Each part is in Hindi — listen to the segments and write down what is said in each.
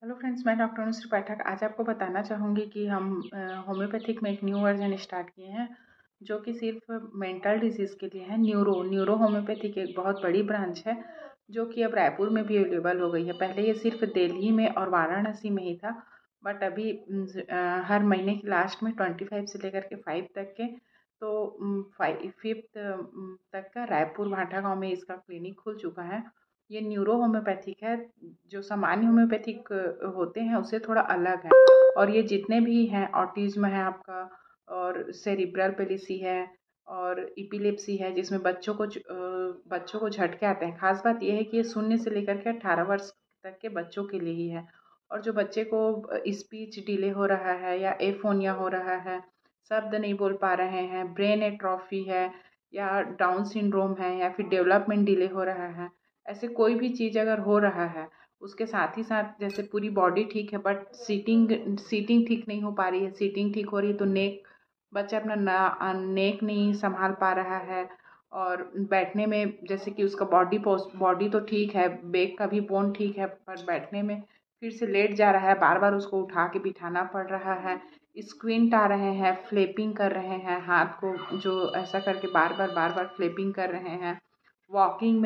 हेलो फ्रेंड्स, मैं डॉक्टर अनुश्री पाठक आज आपको बताना चाहूँगी कि हम होम्योपैथिक में एक न्यू वर्जन स्टार्ट किए हैं जो कि सिर्फ मेंटल डिजीज़ के लिए है। न्यूरो होम्योपैथिक एक बहुत बड़ी ब्रांच है जो कि अब रायपुर में भी अवेलेबल हो गई है। पहले ये सिर्फ दिल्ली में और वाराणसी में ही था, बट अभी हर महीने की लास्ट में 25 से लेकर के 5 तक के तो 5th तक का रायपुर भाटा गाँव में इसका क्लिनिक खुल चुका है। ये न्यूरो होम्योपैथिक है, जो सामान्य होम्योपैथिक होते हैं उससे थोड़ा अलग है। और ये जितने भी हैं, ऑटिज्म है आपका, और सेरिब्रल पेलिसी है, और इपिलेप्सी है जिसमें बच्चों को झटके आते हैं। खास बात यह है कि ये 0 से लेकर के 18 वर्ष तक के बच्चों के लिए ही है। और जो बच्चे को स्पीच डिले हो रहा है या एफोनिया हो रहा है, शब्द नहीं बोल पा रहे हैं, ब्रेन एट्रोफी है, या डाउन सिंड्रोम है, या फिर डेवलपमेंट डिले हो रहा है, ऐसे कोई भी चीज़ अगर हो रहा है, उसके साथ ही साथ जैसे पूरी बॉडी ठीक है बट सीटिंग ठीक नहीं हो पा रही है, सीटिंग ठीक हो रही है तो बच्चा अपना नेक नहीं संभाल पा रहा है। और बैठने में जैसे कि उसका बॉडी तो ठीक है, बैक का भी बोन ठीक है, पर बैठने में फिर से लेट जा रहा है, बार बार उसको उठा के बिठाना पड़ रहा है, स्क्विंट आ रहे हैं, फ्लैपिंग कर रहे हैं हाथ को, जो ऐसा करके बार बार फ्लैपिंग कर रहे हैं। वॉकिंग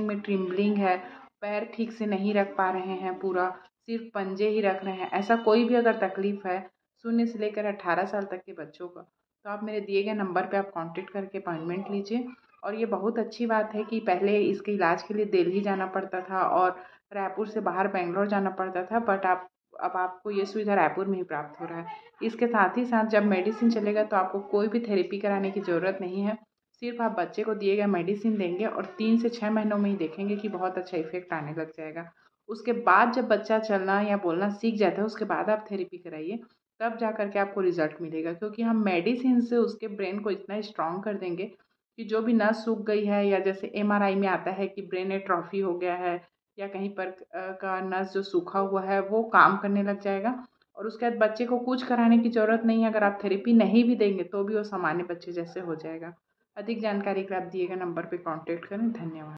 में ट्रिम्बलिंग है, पैर ठीक से नहीं रख पा रहे हैं, पूरा सिर्फ पंजे ही रख रहे हैं, ऐसा कोई भी अगर तकलीफ है 0 से लेकर 18 साल तक के बच्चों का, तो आप मेरे दिए गए नंबर पे आप कांटेक्ट करके अपॉइंटमेंट लीजिए। और ये बहुत अच्छी बात है कि पहले इसके इलाज के लिए दिल्ली जाना पड़ता था और रायपुर से बाहर बेंगलोर जाना पड़ता था, बट अब आपको ये सुविधा रायपुर में ही प्राप्त हो रहा है। इसके साथ ही साथ जब मेडिसिन चलेगा तो आपको कोई भी थेरेपी कराने की ज़रूरत नहीं है। सिर्फ आप बच्चे को दिए गए मेडिसिन देंगे और 3 से 6 महीनों में ही देखेंगे कि बहुत अच्छा इफेक्ट आने लग जाएगा। उसके बाद जब बच्चा चलना या बोलना सीख जाता है, उसके बाद आप थेरेपी कराइए, तब जा कर के आपको रिजल्ट मिलेगा, क्योंकि हम मेडिसिन से उसके ब्रेन को इतना स्ट्रॉन्ग कर देंगे कि जो भी नस सूख गई है, या जैसे एमआरआई में आता है कि ब्रेन एट्रोफी हो गया है, या कहीं पर का नस जो सूखा हुआ है वो काम करने लग जाएगा। और उसके बाद बच्चे को कुछ कराने की ज़रूरत नहीं है। अगर आप थेरेपी नहीं भी देंगे तो भी वो सामान्य बच्चे जैसे हो जाएगा। अधिक जानकारी के लिए आप दिए गए नंबर पर कॉन्टैक्ट करें। धन्यवाद।